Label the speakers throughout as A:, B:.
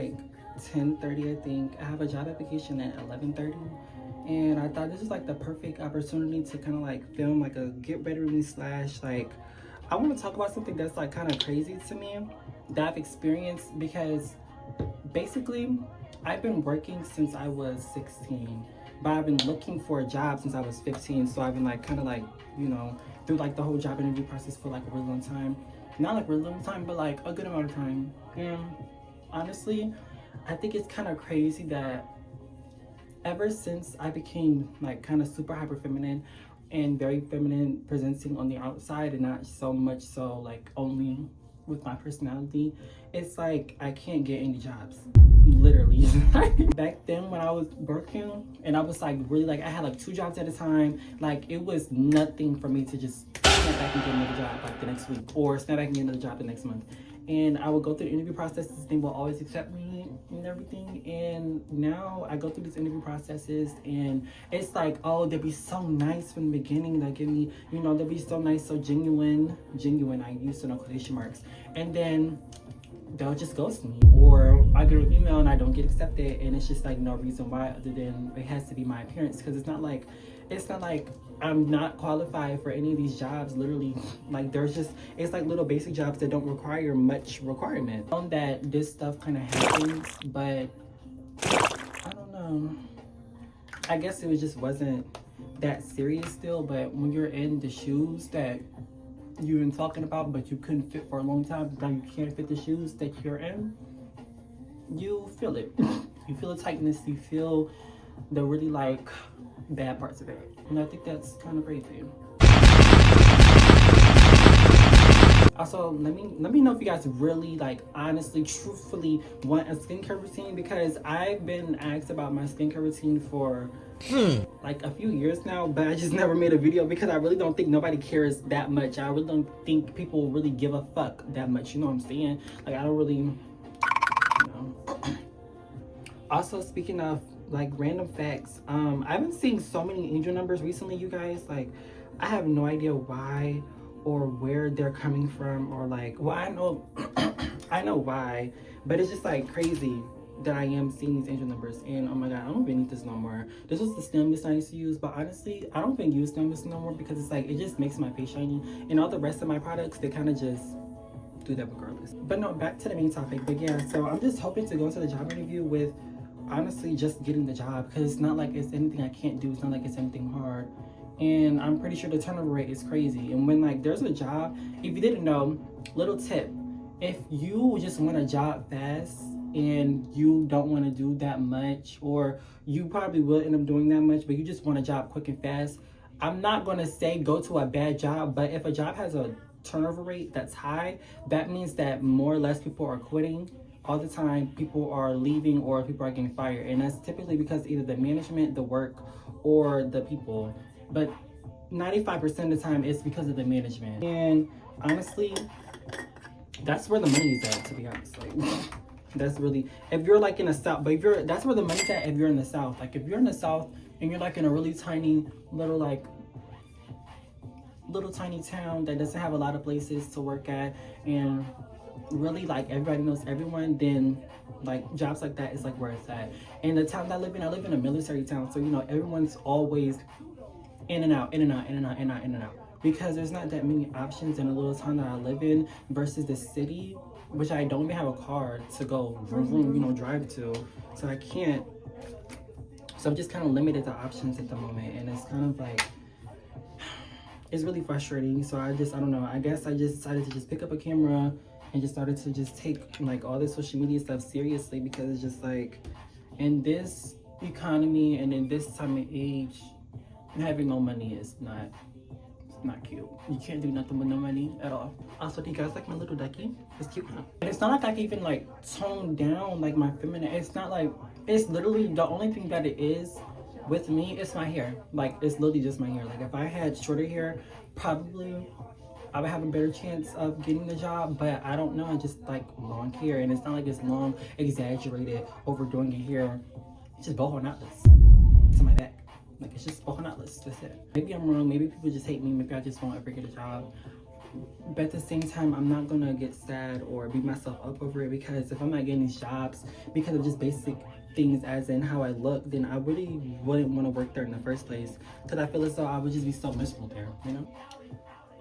A: like 10:30, I think. I have a job application at 11:30, and I thought this was like the perfect opportunity to kind of like film like a get ready with me slash like I want to talk about something that's like kind of crazy to me that I've experienced, because basically I've been working since I was 16, but I've been looking for a job since I was 15. So I've been like kind of like, you know, through like the whole job interview process for like a really long time. Not like really long time, but like a good amount of time. And honestly, I think it's kind of crazy that ever since I became like kind of super hyper feminine and very feminine presenting on the outside and not so much so like only with my personality, it's like I can't get any jobs, literally. Back then when I was working and I was like really like I had like 2 jobs at a time, like it was nothing for me to just snap back and get another job like the next week, or snap back and get another job the next month. And I would go through the interview processes, they will always accept me and everything. And now I go through these interview processes and it's like, oh, they'll be so nice from the beginning. They'll give me, you know, they'll be so nice, so genuine, I used to know quotation marks. And then they'll just ghost me, or I get an email and I don't get accepted, and it's just like no reason why other than it has to be my appearance, because it's not like I'm not qualified for any of these jobs. Literally, like there's just, it's like little basic jobs that don't require much requirement. On that this stuff kind of happens, but I don't know, I guess it was just wasn't that serious still. But when you're in the shoes that you've been talking about but you couldn't fit for a long time, now you can't fit the shoes that you're in, you feel it. You feel the tightness, you feel the really like bad parts of it, and I think that's kind of crazy. Also, let me know if you guys really like honestly truthfully want a skincare routine, because I've been asked about my skincare routine for like a few years now, but I just never made a video because I really don't think nobody cares that much. I really don't think people really give a fuck that much, you know what I'm saying? Like I don't really, you know. Also, speaking of like random facts, I've been seeing so many angel numbers recently, you guys. Like I have no idea why or where they're coming from, or like, well, I know I know why, but it's just like crazy that I am seeing these angel numbers. And oh my god, I don't even need this no more. This was the stem mist I used to use, but honestly I don't even use stem mist no more, because it's like it just makes my face shiny, and all the rest of my products, they kind of just do that regardless. But no, back to the main topic. But yeah, so I'm just hoping to go into the job interview with honestly just getting the job, because it's not like it's anything I can't do, it's not like it's anything hard. And I'm pretty sure the turnover rate is crazy. And when like there's a job, if you didn't know, little tip, if you just want a job fast and you don't want to do that much, or you probably will end up doing that much, but you just want a job quick and fast, I'm not going to say go to a bad job, but if a job has a turnover rate that's high, that means that more or less people are quitting all the time, people are leaving, or people are getting fired. And that's typically because either the management, the work, or the people. But 95% of the time it's because of the management. And honestly, that's where the money's at, to be honest. Like that's really, if you're like in the South, but if you're, that's where the money's at if you're in the South. Like if you're in the South and you're like in a really tiny little tiny town that doesn't have a lot of places to work at, and really like everybody knows everyone, then like jobs like that is like where it's at. And the town that I live in a military town, so you know everyone's always in and out, because there's not that many options in a little town that I live in versus the city, which I don't even have a car to go vroom, you know, drive to, so I can't. So I'm just kind of limited to options at the moment, and it's kind of like, it's really frustrating. So I don't know, I guess I just decided to just pick up a camera and just started to just take like all this social media stuff seriously, because it's just like in this economy and in this time of age, having no money is not cute. You can't do nothing with no money at all. Also, do you guys like my little ducky? It's cute, huh? And it's not like I can even like tone down like my feminine. It's not like, it's literally the only thing that it is with me, it's my hair. Like it's literally just my hair. Like if I had shorter hair, probably I would have a better chance of getting the job, but I don't know. I just like long hair, and it's not like it's long, exaggerated, overdoing your hair. It's just boho knotless to my back. Like it's just boho knotless. That's it. Maybe I'm wrong. Maybe people just hate me. Maybe I just won't ever get a job. but at the same time, I'm not gonna get sad or beat myself up over it, because if I'm not getting these jobs because of just basic things as in how I look, then I really wouldn't want to work there in the first place, because I feel as though I would just be so miserable there, you know?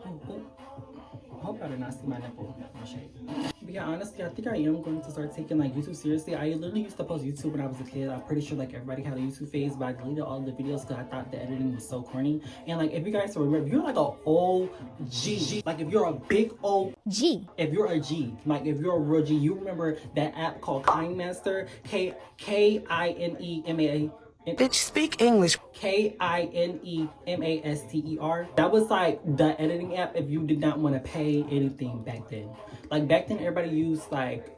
A: I hope I did not see my nipple. No shade. But yeah, honestly, I think I am going to start taking like YouTube seriously. I literally used to post YouTube when I was a kid. I'm pretty sure like everybody had a YouTube phase, but I deleted all the videos because I thought the editing was so corny. And like, if you guys remember, if you're like a OG, like if you're a big OG, if you're a G, like if you're a real G, you remember that app called KineMaster, Kinema.
B: Bitch, speak English.
A: Kinemaster. That was like the editing app if you did not want to pay anything back then. Like back then, everybody used like,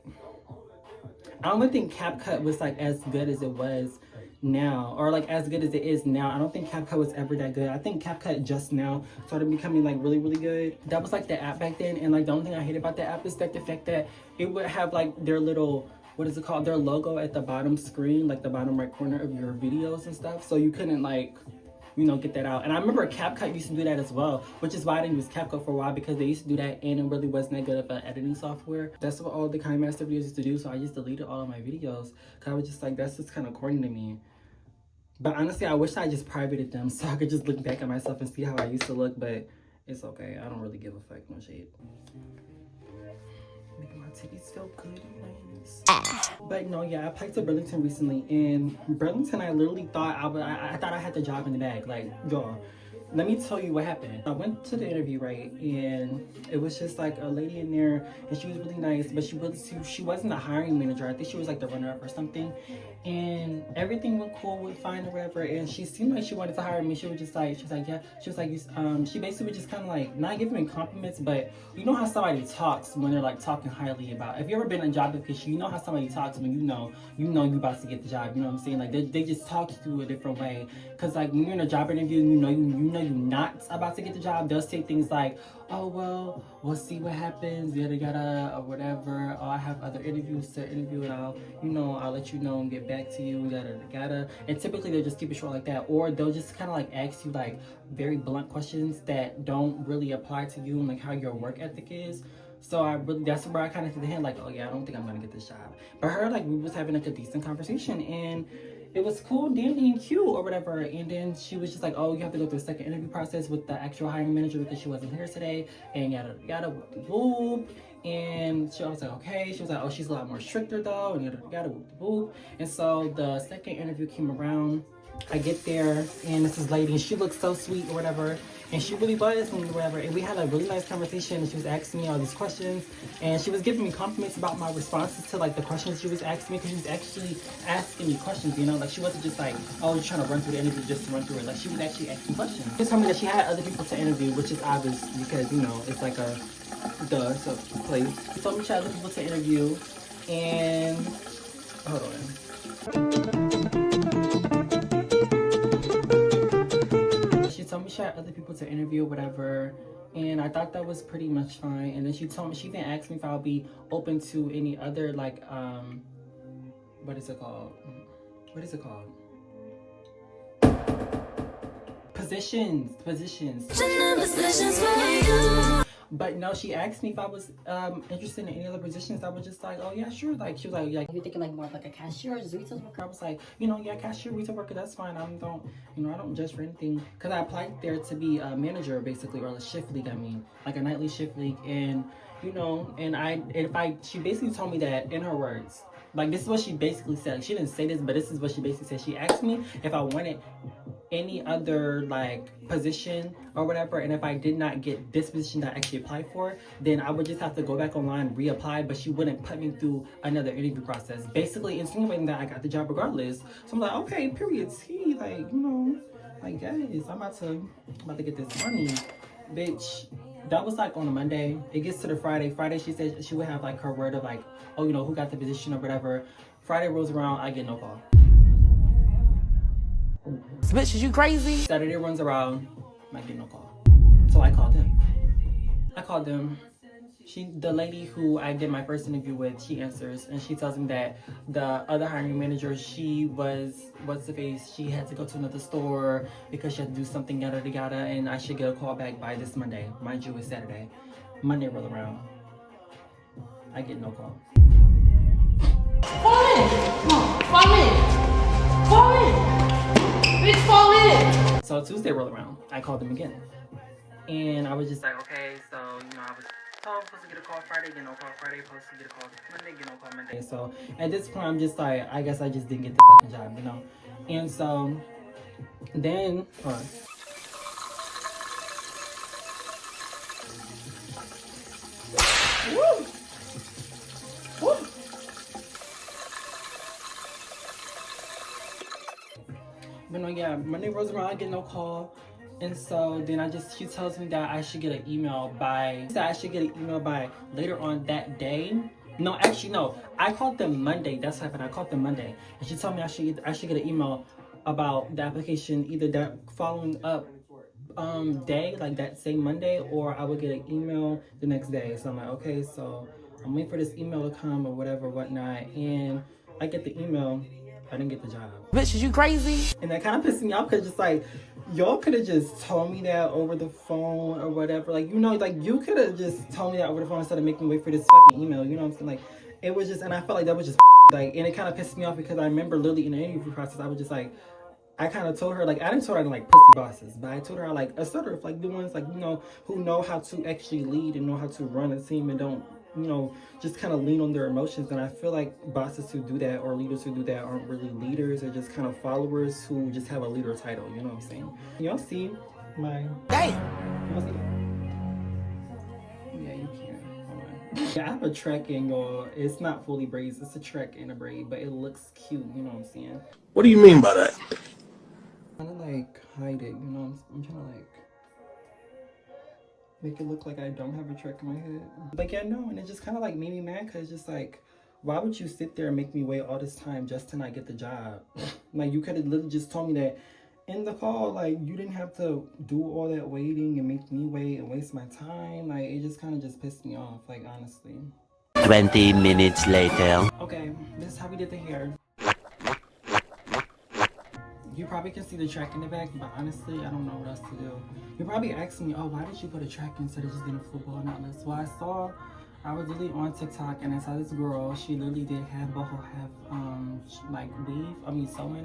A: I don't think CapCut was like as good as it was now, or like as good as it is now. I don't think CapCut was ever that good. I think CapCut just now started becoming like really, really good. That was like the app back then, and like the only thing I hate about the app is that the fact that it would have like their little, what is it called, their logo at the bottom screen, like the bottom right corner of your videos and stuff, so you couldn't like, you know, get that out. And I remember CapCut used to do that as well, which is why I didn't use CapCut for a while, because they used to do that and it really wasn't that good of an editing software. That's what all the KineMaster videos used to do, so I just deleted all of my videos because I was just like, that's just kind of corny to me. But honestly, I wish I just privated them so I could just look back at myself and see how I used to look, but it's okay. I don't really give a fuck, no shade. Making my titties feel good. But no, yeah, I applied to Burlington recently, and Burlington, I literally thought I thought I had the job in the bag. Like, y'all, let me tell you what happened. I went to the interview, right, and it was just like a lady in there, and she was really nice, but she wasn't the hiring manager. I think she was like the runner-up or something, and everything went cool, went fine or whatever, and she seemed like she wanted to hire me. She was like, yeah, she was like, she basically was just kind of like not giving me compliments, but you know how somebody talks when they're like talking highly about, if you ever been in a job application, you know how somebody talks when you know you about to get the job, you know what I'm saying? Like they just talk to you a different way, because like when you're in a job interview and you know you're not about to get the job, they'll say things like, oh well, we'll see what happens, yada yada, or whatever. Oh, I have other interviews to interview, and I'll let you know and get back to you, yada yada. And typically they'll just keep it short like that, or they'll just kind of like ask you like very blunt questions that don't really apply to you and like how your work ethic is. So that's where I kind of hit the hand like, oh yeah, I don't think I'm gonna get this job. But her, like, we was having like a decent conversation, and it was cool, dandy, and cute or whatever. And then she was just like, oh, you have to go through the second interview process with the actual hiring manager because she wasn't here today, and yada yada, whoop. And she was like, okay. She was like, oh, she's a lot more stricter though, and yada yada, whoop. And so the second interview came around. I get there, and this is lady, and she looks so sweet or whatever, and she really was, and whatever, and we had a really nice conversation, and she was asking me all these questions, and she was giving me compliments about my responses to like the questions she was asking me, because she was actually asking me questions, you know, like she wasn't just like, oh, you're trying to run through the interview just to run through it. Like she was actually asking questions. She told me that she had other people to interview, which is obvious because, you know, it's like a so place. She told me she had other people to interview, and hold on. She told me she had other people to interview or whatever, and I thought that was pretty much fine. And then she even asked me if I'll be open to any other like what is it called positions. But no, she asked me if I was interested in any other positions. I was just like, oh yeah, sure. Like she was like, you're thinking like more of like a cashier or just retail worker? I was like, yeah, cashier, retail worker, that's fine. I don't judge for anything, because I applied there to be a manager basically, or a shift lead. I mean, like a nightly shift lead, and she basically told me that in her words. Like, this is what she basically said. She didn't say this, but this is what she basically said. She asked me if I wanted any other like position or whatever, and if I did not get this position that I actually applied for, then I would just have to go back online and reapply, but she wouldn't put me through another interview process, basically insinuating that I got the job regardless. So I'm like, okay, period. See, like, like, guys, I'm about to get this money, bitch. That was like on a Monday. It gets to the Friday. Friday, she said she would have like her word of like, oh, who got the position or whatever. Friday rolls around, I get no call.
B: Bitch, is you crazy?
A: Saturday runs around, I get no call. So I called them. The lady who I did my first interview with, she answers, and she tells me that the other hiring manager, she had to go to another store because she had to do something, yada yada, and I should get a call back by this Monday. Mind you, it's Saturday. Monday roll around, I get no calls.
B: Fall in. Come on. Fall in. Fall in. Bitch, fall in.
A: So Tuesday roll around, I called them again. And I was just like, okay, so, you know, I was supposed to get a call Friday, get no call Friday, supposed to get a call Monday, get no call Monday. So at this point, I'm just like, I guess I just didn't get the fucking job, you know? And so then, Woo! Woo! But no, yeah, Monday rolls around, I get no call. And so then she tells me that I should get an email by later on that day. No, actually, no. I called them Monday. That's what happened. I called them Monday. And she told me I should get an email about the application either that following up day, like that same Monday, or I would get an email the next day. So I'm like, okay, so I'm waiting for this email to come or whatever, whatnot. And I get the email. I didn't get the job.
B: Bitch, is you crazy?
A: And that kind of pissed me off because just like, y'all could have just told me that over the phone or whatever. Like, you know, like you could have just told me that over the phone instead of making me wait for this fucking email. You know what I'm saying? Like, it was just, and I felt like that was just like, and it kind of pissed me off because I remember literally in the interview process, I was just like, I kind of told her, like, I didn't tell her I didn't like pussy bosses, but I told her I like a sort of like the ones like, you know, who know how to actually lead and know how to run a team and don't, you know, just kind of lean on their emotions. And I feel like bosses who do that or leaders who do that aren't really leaders. They're just kind of followers who just have a leader title. You know what I'm saying? Y'all see my...
B: Damn.
A: Y'all see that? Yeah, you can. Hold on. Yeah, I have a trek in, y'all. It's not fully braids. It's a trek and a braid, but it looks cute. You know what I'm saying?
C: What do you mean by that?
A: I'm trying to like hide it. You know, I'm trying to like make it look like I don't have a trek in my head. But yeah, no, and it just kind of like made me mad because just like, why would you sit there and make me wait all this time just to not get the job? Like, you could have literally just told me that in the call. Like, you didn't have to do all that waiting and make me wait and waste my time. Like, it just kind of just pissed me off, like, honestly.
D: 20 minutes later.
A: Okay, this is how we did the hair. You probably can see the track in the back, but honestly, I don't know what else to do. You're probably asking me, oh, why did you put a track instead of just getting a football necklace? Well, I was literally on TikTok and I saw this girl. She literally did have like sewing,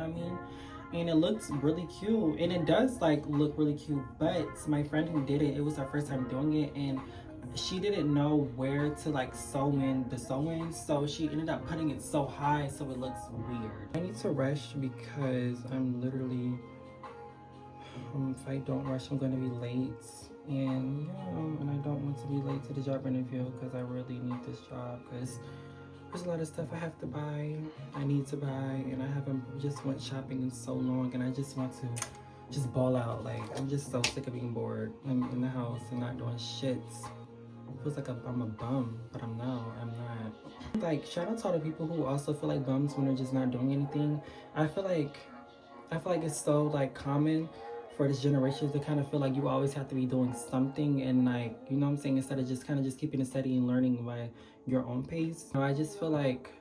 A: and it looks really cute. And it does like look really cute, but my friend who did it, it was her first time doing it, and she didn't know where to like sew in the sewing, so she ended up putting it so high so it looks weird. I need to rush because I'm literally, if I don't rush, I'm gonna be late. And and I don't want to be late to the job interview because I really need this job because there's a lot of stuff I have to buy, I need to buy, and I haven't just went shopping in so long, and I just want to just ball out. Like, I'm just so sick of being bored. I'm in the house and not doing shit. It feels like I'm a bum, but I'm not. Like, shout out to all the people who also feel like bums when they're just not doing anything. I feel like it's so like common for this generation to kind of feel like you always have to be doing something, and like, you know what I'm saying, instead of just kind of just keeping it steady and learning by your own pace. I just feel like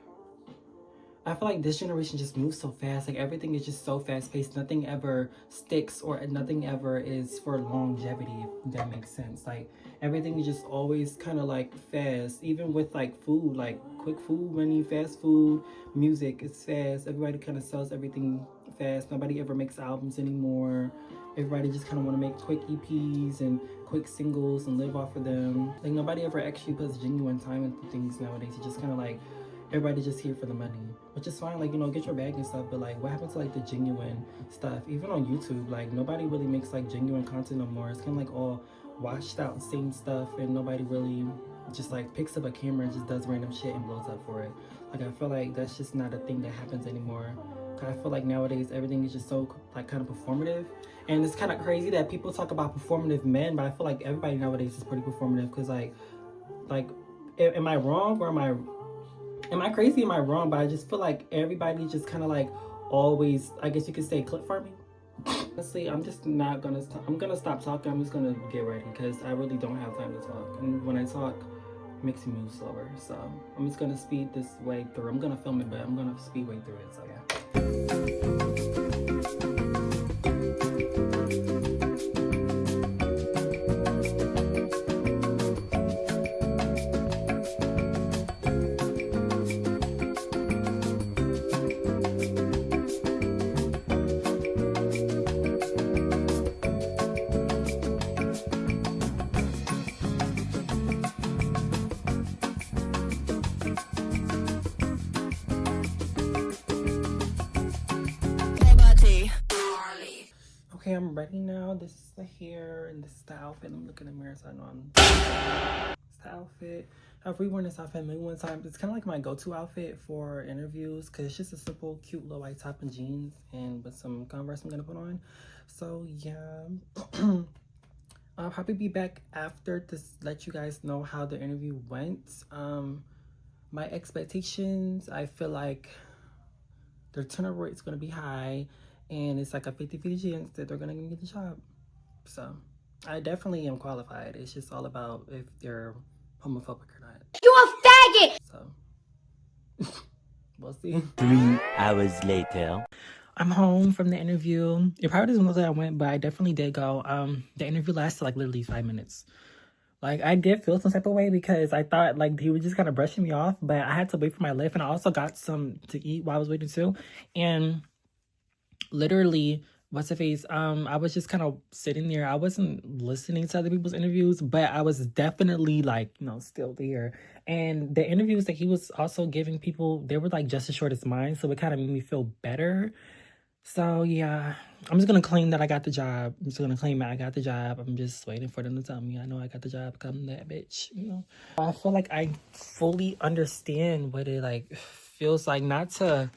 A: this generation just moves so fast. Like, everything is just so fast paced. Nothing ever sticks or nothing ever is for longevity, if that makes sense. Like, everything is just always kind of like fast. Even with like food, like quick food, money, fast food, music, it's fast. Everybody kind of sells everything fast. Nobody ever makes albums anymore. Everybody just kind of want to make quick EPs and quick singles and live off of them. Like, nobody ever actually puts genuine time into things nowadays. It's just kind of like, everybody's just here for the money, which is fine. Like, you know, get your bag and stuff, but like, what happened to like the genuine stuff? Even on YouTube, like, nobody really makes like genuine content no more. It's kind of like all washed out same stuff, and nobody really just like picks up a camera and just does random shit and blows up for it. Like, I feel like that's just not a thing that happens anymore. I feel like nowadays everything is just so like kind of performative, and it's kind of crazy that people talk about performative men, but I feel like everybody nowadays is pretty performative. Because like am I wrong, or am I crazy? Am I wrong? But I just feel like everybody just kind of like always, I guess you could say, clip farming. Honestly, I'm just not gonna I'm gonna stop talking. I'm just gonna get ready because I really don't have time to talk, and when I talk, it makes me move slower. So I'm just gonna speed this way through. I'm gonna film it, but I'm gonna speed way through it. So yeah. Okay, I'm ready now. This is the hair and this is the outfit. Let me look in the mirror so I know it's the outfit. I've reworn this outfit maybe one time. It's kind of like my go-to outfit for interviews because it's just a simple, cute little white top and jeans and with some Converse I'm gonna put on. So yeah, I'll probably be back after to let you guys know how the interview went. My expectations, I feel like their turnover rate's gonna be high, and it's like a 50-50 chance that they're gonna give me the job. So I definitely am qualified. It's just all about if they're homophobic or not.
B: You a faggot!
A: So we'll see.
D: 3 hours later.
A: I'm home from the interview. It probably doesn't look like I went, but I definitely did go. The interview lasted like literally 5 minutes. Like, I did feel some type of way because I thought like he was just kind of brushing me off, but I had to wait for my lift, and I also got some to eat while I was waiting too. And literally, what's the face? I was just kind of sitting there. I wasn't listening to other people's interviews, but I was definitely like, you know, still there. And the interviews that he was also giving people, they were like just as short as mine, so it kind of made me feel better. So yeah, I'm just gonna claim that I got the job. I'm just gonna claim that I got the job. I'm just waiting for them to tell me I know I got the job. Come that bitch, you know. I feel like I fully understand what it like feels like not to.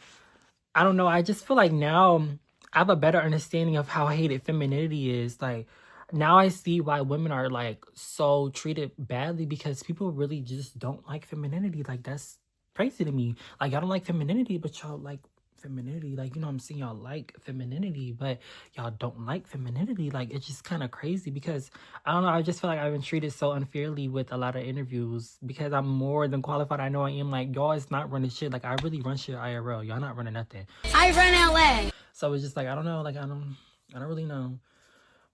A: I don't know. I just feel like now I have a better understanding of how hated femininity is. Like now I see why women are like so treated badly because people really just don't like femininity. Like that's crazy to me. Like y'all don't like femininity, but y'all like femininity. Like, you know what I'm saying? Y'all like femininity, but y'all don't like femininity. Like it's just kind of crazy because I don't know. I just feel like I've been treated so unfairly with a lot of interviews because I'm more than qualified. I know I am. Like y'all is not running shit. Like I really run shit IRL. Y'all not running nothing.
B: I run LA.
A: So it's just like I don't know. Like I don't really know.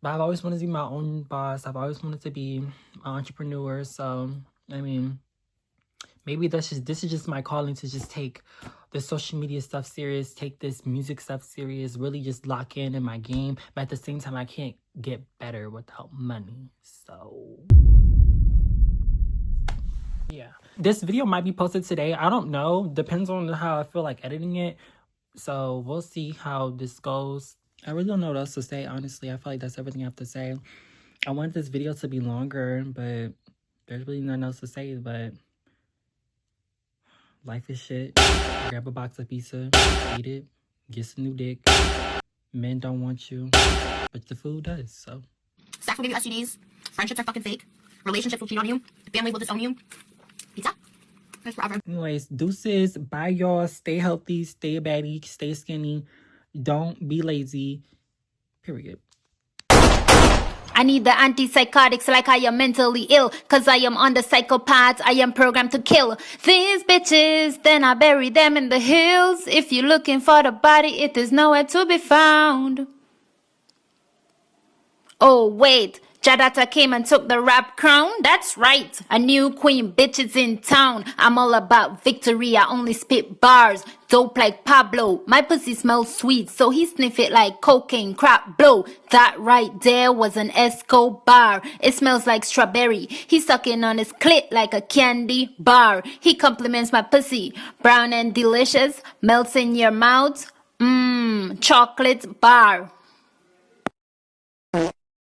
A: But I've always wanted to be my own boss. I've always wanted to be an entrepreneur. So I mean, maybe this is just my calling to just take the social media stuff serious, take this music stuff serious, really just lock in my game. But at the same time, I can't get better without money. So yeah, this video might be posted today. I don't know. Depends on how I feel like editing it. So we'll see how this goes. I really don't know what else to say, honestly. I feel like that's everything I have to say. I wanted this video to be longer, but there's really nothing else to say, but life is shit. Grab a box of pizza, eat it, get some new dick. Men don't want you, but the food does, so.
C: Sex will give you STDs. Friendships are fucking fake. Relationships will cheat on you. Family will disown you. Pizza? That's forever.
A: Anyways, deuces. Bye, y'all. Stay healthy, stay baddie, stay skinny. Don't be lazy. Period.
E: I need the antipsychotics like I am mentally ill. Cause I am on the psychopaths, I am programmed to kill these bitches. Then I bury them in the hills. If you're looking for the body, it is nowhere to be found. Oh wait, Jadata came and took the rap crown? That's right, a new queen bitch is in town. I'm all about victory, I only spit bars. Dope like Pablo, my pussy smells sweet, so he sniff it like cocaine, crap blow. That right there was an Escobar. It smells like strawberry. He's sucking on his clit like a candy bar. He compliments my pussy, brown and delicious, melts in your mouth. Chocolate bar.